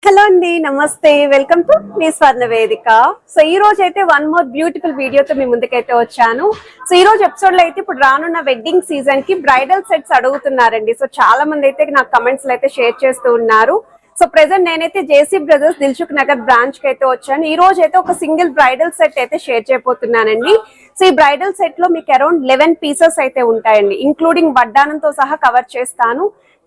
Hello అండి, నమస్తే. Welcome to me స్వర్ణ వేదిక. సో ఈ రోజు అయితే వన్ మోర్ బ్యూటిఫుల్ వీడియోతో మీ ముందుకైతే వచ్చాను. సో ఈ రోజు ఎపిసోడ్ లో అయితే ఇప్పుడు రానున్న వెడ్డింగ్ సీజన్ కి బ్రైడల్ సెట్స్ అడుగుతున్నారండి. సో చాలా మంది అయితే నాకు కమెంట్స్ లో అయితే షేర్ చేస్తూ ఉన్నారు. సో ప్రెసెంట్ నేనైతే JC brothers Dilsukh Nagar branch కి అయితే వచ్చాను. ఈ రోజు అయితే ఒక సింగిల్ బ్రైడల్ సెట్ అయితే షేర్ చేయబోతున్నానండి. సో ఈ బ్రైడల్ సెట్ లో మీకు అరౌండ్ 11 పీసెస్ అయితే ఉంటాయండి, ఇంక్లూడింగ్ వడ్డానంతో సహా కవర్ చేస్తాను.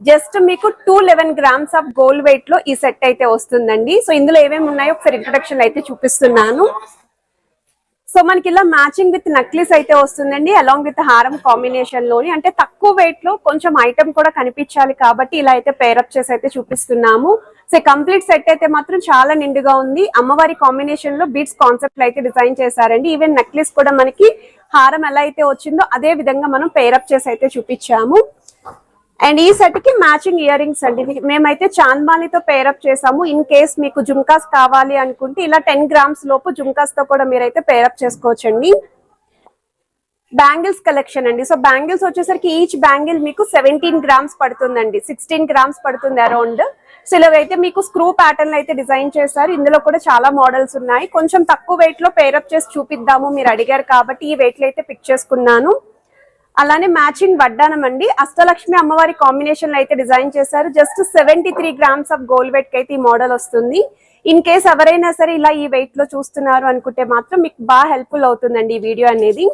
జస్ట్ మీకు 211 గ్రామ్స్ ఆఫ్ గోల్డ్ వెయిట్ లో ఈ సెట్ అయితే వస్తుందండి. సో ఇందులో ఏమేమి ఉన్నాయో ఒకసారి ఇంట్రొడక్షన్ అయితే చూపిస్తున్నాను. సో మనకి ఇలా మ్యాచింగ్ విత్ నక్లీస్ అయితే వస్తుందండి, అలాంగ్ విత్ హారం కాంబినేషన్ లోని. అంటే తక్కువ వెయిట్ లో కొంచెం ఐటమ్ కూడా కనిపించాలి కాబట్టి ఇలా అయితే పేరప్ చేసి అయితే చూపిస్తున్నాము. సో కంప్లీట్ సెట్ అయితే మాత్రం చాలా నిండుగా ఉంది. అమ్మవారి కాంబినేషన్ లో బీడ్స్ కాన్సెప్ట్ అయితే డిజైన్ చేశారండి. ఈవెన్ నక్లీస్ కూడా మనకి హారం ఎలా అయితే వచ్చిందో అదే విధంగా మనం పేరప్ చేసి అయితే చూపించాము. అండ్ ఈ సెట్ కి మ్యాచింగ్ ఇయర్ రింగ్స్ అండి, మేమైతే చాంద్బాలితో పేరప్ చేసాము. ఇన్ కేస్ మీకు జుమ్కాస్ కావాలి అనుకుంటే ఇలా 10 గ్రామ్స్ లోపు జుమ్కాస్ తో కూడా మీరైతే పేరప్ చేసుకోవచ్చండి. బ్యాంగిల్స్ కలెక్షన్ అండి. సో బ్యాంగిల్స్ వచ్చేసరికి ఈచ్ బ్యాంగిల్ మీకు 17 గ్రామ్స్ పడుతుందండి, 16 గ్రామ్స్ పడుతుంది అరౌండ్. సో ఇలాగైతే మీకు స్క్రూ ప్యాటర్న్ అయితే డిజైన్ చేశారు. ఇందులో కూడా చాలా మోడల్స్ ఉన్నాయి. కొంచెం తక్కువ వెయిట్ లో పేరప్ చేసి చూపిద్దాము మీరు అడిగారు కాబట్టి ఈ వెయిట్ లో అయితే పిక్ చేసుకున్నాను. అలానే మ్యాచింగ్ వడ్డానం అండి, అష్టలక్ష్మి అమ్మవారి కాంబినేషన్ లో అయితే డిజైన్ చేశారు. Just 73 grams of gold weight కి అయితే ఈ మోడల్ వస్తుంది. ఇన్ కేస్ ఎవరైనా సరే ఇలా ఈ వెయిట్ లో చూస్తున్నారు అనుకుంటే మాత్రం మీకు బాగా హెల్ప్ఫుల్ అవుతుందండి ఈ వీడియో అనేది.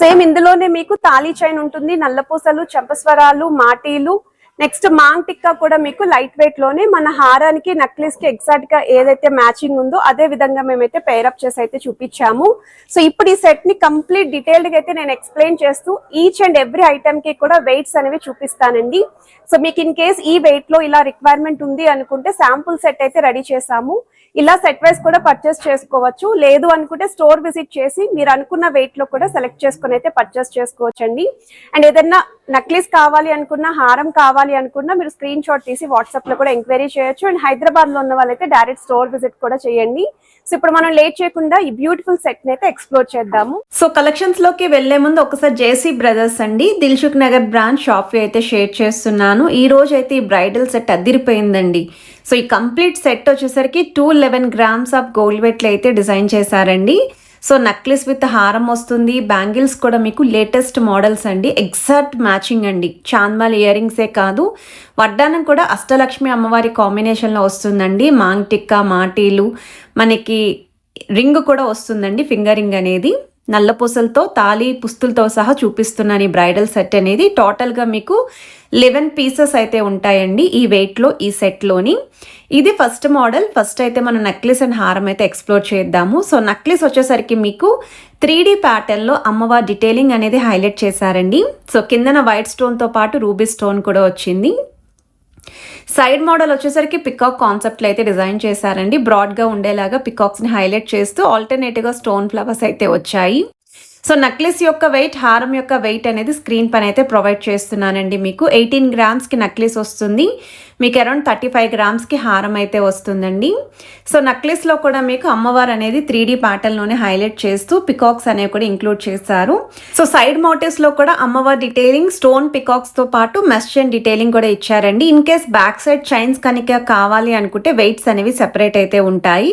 సేమ్ ఇందులోనే మీకు తాళీ చైన్ ఉంటుంది, నల్లపూసలు, చంపస్వరాలు, మాటీలు, నెక్స్ట్ మాంగ్ టిక్కా కూడా మీకు లైట్ వెయిట్ లోనే మన హారానికి నక్లీస్ కి ఎగ్జాక్ట్ గా ఏదైతే మ్యాచింగ్ ఉందో అదే విధంగా మేమైతే పేరప్ చేసి అయితే చూపించాము. సో ఇప్పుడు ఈ సెట్ ని కంప్లీట్ డీటెయిల్డ్ గా అయితే నేను ఎక్స్ప్లెయిన్ చేస్తూ ఈచ్ అండ్ ఎవ్రీ ఐటమ్ కి కూడా వెయిట్స్ అనేవి చూపిస్తానండి. సో మీకు ఇన్ కేస్ ఈ వెయిట్ లో ఇలా రిక్వైర్మెంట్ ఉంది అనుకుంటే శాంపుల్ సెట్ అయితే రెడీ చేసాము. ఇలా సెట్ వైస్ కూడా పర్చేస్ చేసుకోవచ్చు, లేదు అనుకుంటే స్టోర్ విజిట్ చేసి మీరు అనుకున్న వెయిట్ లో కూడా సెలెక్ట్ చేసుకుని అయితే పర్చేస్ చేసుకోవచ్చండి. అండ్ ఏదైనా నక్లీస్ కావాలి అనుకున్నా, హారం కావాలి అనుకున్నా మీరు స్క్రీన్ షాట్ తీసి వాట్సాప్ లో కూడా ఎంక్వైరీ చేయొచ్చు. అండ్ హైదరాబాద్ లో ఉన్న వాళ్ళైతే డైరెక్ట్ స్టోర్ విజిట్ కూడా చేయండి. సో ఇప్పుడు మనం లేట్ చేయకుండా ఈ బ్యూటిఫుల్ సెట్ ని అయితే ఎక్స్ప్లోర్ చేద్దాము. సో కలెక్షన్స్ లోకి వెళ్లే ముందు ఒకసారి జేసీ బ్రదర్స్ అండి దిల్సుఖ్ నగర్ బ్రాంచ్ షాప్ అయితే షేర్ చేస్తున్నాను. ఈ రోజు అయితే ఈ బ్రైడల్ సెట్ అదిరిపోయిందండి. సో ఈ కంప్లీట్ సెట్ వచ్చేసరికి 211 గ్రామ్స్ ఆఫ్ గోల్డ్ వెయిట్ అయితే డిజైన్ చేశారండి. సో నక్లెస్ విత్ హారం వస్తుంది, బ్యాంగిల్స్ కూడా మీకు లేటెస్ట్ మోడల్స్ అండి, ఎగ్జాక్ట్ మ్యాచింగ్ అండి. చాంద్మాల్ ఇయర్ రింగ్సే కాదు, వడ్డానం కూడా అష్టలక్ష్మి అమ్మవారి కాంబినేషన్లో వస్తుందండి. మాంగ్ టిక్కా, మాటీలు, మనకి రింగ్ కూడా వస్తుందండి, ఫింగర్ రింగ్ అనేది. నల్లపూసలతో తాళి పుస్తులతో సహా చూపిస్తున్నాను ఈ బ్రైడల్ సెట్ అనేది. టోటల్గా మీకు 11 పీసెస్ అయితే ఉంటాయండి ఈ వెయిట్లో, ఈ సెట్లోని. ఇది ఫస్ట్ మోడల్. ఫస్ట్ అయితే మనం నక్లెస్ అండ్ హారం అయితే ఎక్స్ప్లోర్ చేద్దాము. సో నక్లెస్ వచ్చేసరికి మీకు 3D ప్యాటర్న్లో అమ్మవారి డీటెయిలింగ్ అనేది హైలైట్ చేశారండి. సో కిందన వైట్ స్టోన్తో పాటు రూబీ స్టోన్ కూడా వచ్చింది. సైడ్ మోడల్ వచ్చేసరికి పికాక్ కాన్సెప్ట్లో అయితే డిజైన్ చేశారండి. బ్రాడ్గా ఉండేలాగా పికాక్స్ని హైలైట్ చేస్తూ ఆల్టర్నేటివ్గా స్టోన్ ఫ్లవర్స్ అయితే వచ్చాయి. సో నక్లెస్ యొక్క వెయిట్, హారం యొక్క వెయిట్ అనేది స్క్రీన్ పైన అయితే ప్రొవైడ్ చేస్తున్నానండి. మీకు 18 గ్రామ్స్కి నక్లెస్ వస్తుంది, మీకు అరౌండ్ 35 గ్రామ్స్కి హారం అయితే వస్తుందండి. సో నక్లెస్లో కూడా మీకు అమ్మవారు అనేది 3D ప్యాటర్న్లోనే హైలైట్ చేస్తూ పికాక్స్ అనేవి కూడా ఇంక్లూడ్ చేశారు. సో సైడ్ మోటివ్స్లో కూడా అమ్మవారి డీటెయిలింగ్ స్టోన్ పికాక్స్తో పాటు మెష్ చైన్ డీటెయిలింగ్ కూడా ఇచ్చారండి. In case back side chains కనుక కావాలి అనుకుంటే వెయిట్స్ అనేవి సెపరేట్ అయితే ఉంటాయి.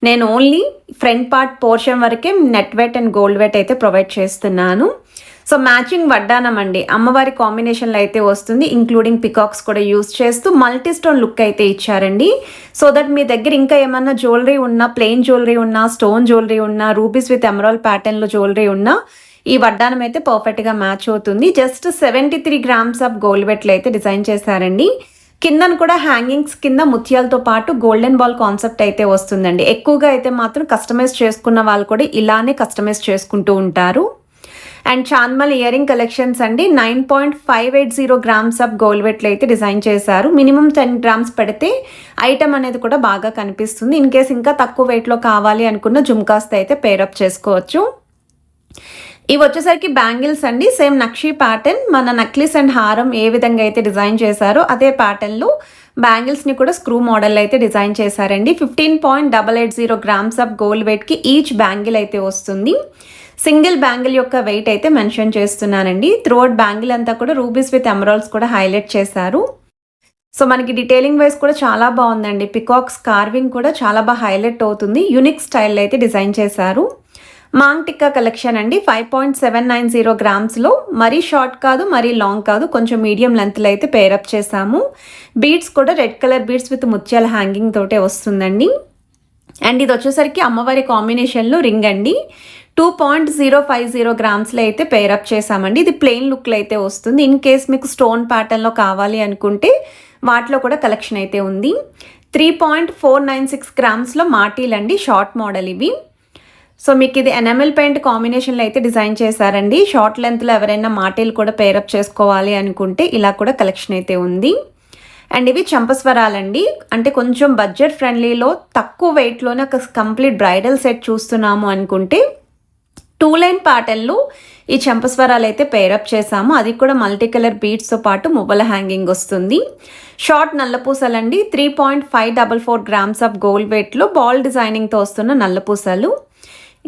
నేను ఓన్లీ ఫ్రంట్ పార్ట్ పోర్షన్ వరకే net weight and gold weight అయితే ప్రొవైడ్ చేస్తున్నాను. సో మ్యాచింగ్ వడ్డానం అండి, అమ్మవారి కాంబినేషన్లో అయితే వస్తుంది, ఇంక్లూడింగ్ పికాక్స్ కూడా యూస్ చేస్తూ మల్టీ స్టోన్ లుక్ అయితే ఇచ్చారండి. సో దట్ మీ దగ్గర ఇంకా ఏమన్నా జ్యువెలరీ ఉన్నా, ప్లెయిన్ జ్యువెలరీ ఉన్నా, స్టోన్ జ్యువెలరీ ఉన్నా, రూబీస్ విత్ ఎమరాల్డ్ ప్యాటర్న్లో జ్యువెలరీ ఉన్నా ఈ వడ్డానం అయితే పర్ఫెక్ట్గా మ్యాచ్ అవుతుంది. జస్ట్ 73 గ్రామ్స్ ఆఫ్ గోల్డ్ వెయిట్లో అయితే డిజైన్ చేశారండి. కిందను కూడా హ్యాంగింగ్స్ కింద ముత్యాలతో పాటు గోల్డెన్ బాల్ కాన్సెప్ట్ అయితే వస్తుందండి. ఎక్కువగా అయితే మాత్రం కస్టమైజ్ చేసుకున్న వాళ్ళు కూడా ఇలానే కస్టమైజ్ చేసుకుంటూ ఉంటారు. అండ్ చాంద్మల్ ఇయర్ రింగ్ కలెక్షన్స్ అండి, 9.580 గ్రామ్స్ ఆఫ్ గోల్డ్ వెయిట్లో అయితే డిజైన్ చేశారు. మినిమం 10 గ్రామ్స్ పెడితే ఐటమ్ అనేది కూడా బాగా కనిపిస్తుంది. ఇన్ కేస్ ఇంకా తక్కువ వెయిట్లో కావాలి అనుకున్న జుమ్కాస్తో అయితే పేరప్ చేసుకోవచ్చు. ఇవి వచ్చేసరికి బ్యాంగిల్స్ అండి, సేమ్ నక్షి ప్యాటర్న్. మన నక్లెస్ అండ్ హారం ఏ విధంగా అయితే డిజైన్ చేశారో అదే ప్యాటర్న్లో బ్యాంగిల్స్ని కూడా స్క్రూ మోడల్ అయితే డిజైన్ చేశారండి. 15.880 గ్రామ్స్ ఆఫ్ గోల్డ్ వెయిట్కి ఈచ్ బ్యాంగిల్ అయితే వస్తుంది. సింగిల్ బ్యాంగిల్ యొక్క వెయిట్ అయితే మెన్షన్ చేస్తున్నానండి. త్రూఅవుట్ బ్యాంగిల్ అంతా కూడా రూబీస్ విత్ ఎమరాల్డ్స్ కూడా హైలైట్ చేశారు. సో మనకి డీటెయిలింగ్ వైజ్ కూడా చాలా బాగుందండి. పికాక్స్ కార్వింగ్ కూడా చాలా బాగా హైలైట్ అవుతుంది. యూనిక్ స్టైల్ అయితే డిజైన్ చేశారు. మాంగ్ టిక్కా కలెక్షన్ అండి. 5.790 గ్రామ్స్లో, మరీ షార్ట్ కాదు మరీ లాంగ్ కాదు, కొంచెం మీడియం లెంత్లో అయితే పేరప్ చేసాము. బీడ్స్ కూడా రెడ్ కలర్ బీడ్స్ విత్ ముత్యాల హ్యాంగింగ్ తోటే వస్తుందండి. అండ్ ఇది వచ్చేసరికి అమ్మవారి కాంబినేషన్లో రింగ్ అండి. 2.050 గ్రామ్స్లో అయితే పేరప్ చేసామండి. ఇది ప్లెయిన్ లుక్లో అయితే వస్తుంది. ఇన్ కేస్ మీకు స్టోన్ ప్యాటర్న్లో కావాలి అనుకుంటే వాటిలో కూడా కలెక్షన్ అయితే ఉంది. 3.496 గ్రామ్స్లో మాటీలండి, షార్ట్ మోడల్ ఇవి. సో మీకు ఇది ఎనామెల్ పెయింట్ కాంబినేషన్లో అయితే డిజైన్ చేశారండి. షార్ట్ లెంత్లో ఎవరైనా మాటీలు కూడా పేరప్ చేసుకోవాలి అనుకుంటే ఇలా కూడా కలెక్షన్ అయితే ఉంది. అండ్ ఇవి చంపస్వరాలండి. అంటే కొంచెం బడ్జెట్ ఫ్రెండ్లీలో తక్కువ వెయిట్లోనే ఒక కంప్లీట్ బ్రైడల్ సెట్ చూస్తున్నాము అనుకుంటే 2 లైన్ ప్యాటర్న్లో ఈ చంపస్వరాలు అయితే పేరప్ చేసాము. అది కూడా మల్టీ కలర్ బీడ్స్తో పాటు మువ్వల హ్యాంగింగ్ వస్తుంది. షార్ట్ నల్లపూసలండి. 3.544 గ్రామ్స్ ఆఫ్ గోల్డ్ వెయిట్లో బాల్ డిజైనింగ్తో వస్తున్న నల్లపూసలు.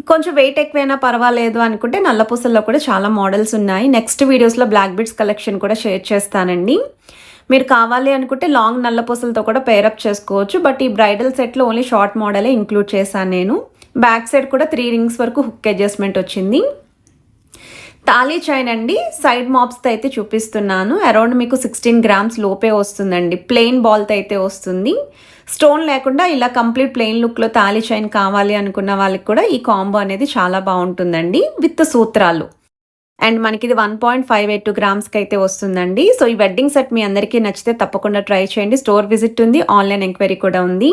కొంచెం వెయిట్ ఎక్కువైనా పర్వాలేదు అనుకుంటే నల్లపూసల్లో కూడా చాలా మోడల్స్ ఉన్నాయి. నెక్స్ట్ వీడియోస్లో బ్లాక్ బీడ్స్ కలెక్షన్ కూడా షేర్ చేస్తానండి. మీరు కావాలి అనుకుంటే లాంగ్ నల్లపూసలతో కూడా పేరప్ చేసుకోవచ్చు. బట్ ఈ బ్రైడల్ సెట్లో ఓన్లీ షార్ట్ మోడలే ఇంక్లూడ్ చేశాను నేను. బ్యాక్ సైడ్ కూడా 3 రింగ్స్ వరకు హుక్ అడ్జస్ట్మెంట్ వచ్చింది. తాళీ చైన్ అండి. సైడ్ మాప్స్తో అయితే చూపిస్తున్నాను. అరౌండ్ మీకు 16 గ్రామ్స్ లోపే వస్తుందండి. ప్లెయిన్ బాల్తో అయితే వస్తుంది. స్టోన్ లేకుండా ఇలా కంప్లీట్ ప్లెయిన్ లుక్లో తాళీ చైన్ కావాలి అనుకున్న వాళ్ళకి కూడా ఈ కాంబో అనేది చాలా బాగుంటుందండి, విత్ సూత్రాలు. అండ్ మనకి ఇది 1.582 గ్రామ్స్కి అయితే వస్తుందండి. సో ఈ వెడ్డింగ్ సెట్ మీ అందరికీ నచ్చితే తప్పకుండా ట్రై చేయండి. స్టోర్ విజిట్ ఉంది, ఆన్లైన్ ఎంక్వైరీ కూడా ఉంది.